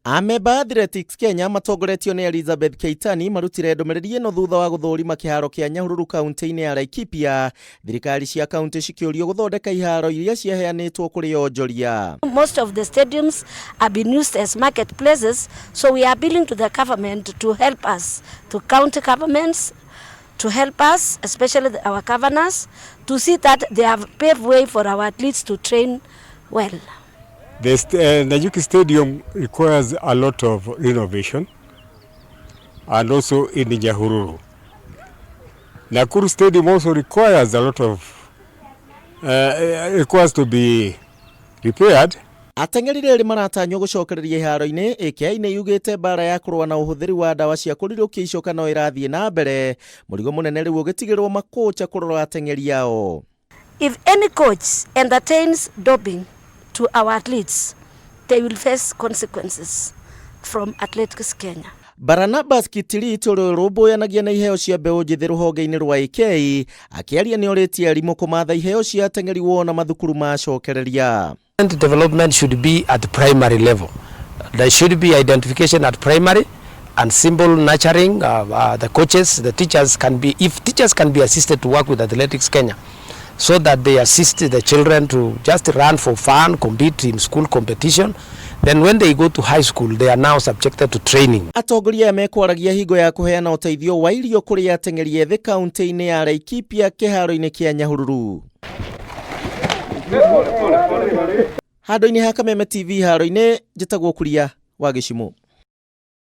Ameba Athletics Kenya matongoretio ni Elizabeth Keitani marutire ndomereri ino thutha wa guthurima kihaaro kia Nyahururu kaunti-ini ya Laikipia, thirikari cia kaunti cikiurio guthondeka ihaaro iria ciaheanitwo kuri onjoria. Most of the stadiums have been used as marketplaces, so we are appealing to the government to help us, to county governments, to help us, especially our governors, to see that they have paved way for our athletes to train well. The Nanyuki Stadium requires a lot of renovation, and also in Nyahururu. Nakuru Stadium also requires a lot of requires to be repaired. Ateng'eri rĩrĩ maratanywo gucokereria ihaaro-inĩ ĩkĩaine yugĩte bara ya kũrũa na ũhũthĩri wa ndawa cia kũrirũkia icoka no ĩrathiĩ na mbere, mũrigo mũnene rĩu ũgĩtigĩrwo makocha kũrora ateng'eri ao. If any coach entertains doping to our athletes, they will face consequences from Athletics Kenya. Barnabas Kitirit ũrĩa rũmbũyanagia na iheo cia mbeũ njĩthĩ rũhonge-inĩ rwa AK akĩaria nĩ orĩtie arimũ kũmatha iheo cia ateng'eri wona mathukuru macokereria. Development should be at the primary level. There should be identification at primary and simple nurturing. The coaches, the teachers can be, if teachers can be assisted to work with Athletics Kenya, so that they assist the children to just run for fun, compete in school competition. Then when they go to high school, they are now subjected to training. Atongoria mekwaragia hingo ya kuheana uteithio wa irio kuri ateng'eri ethĩ kaunti-inĩ ya Laikipia kĩharo-inĩ kia Nyahururu. Handũ-inĩ ha Kameme TV haro-inĩ njĩtagwo Kuuria wa Gĩcimo.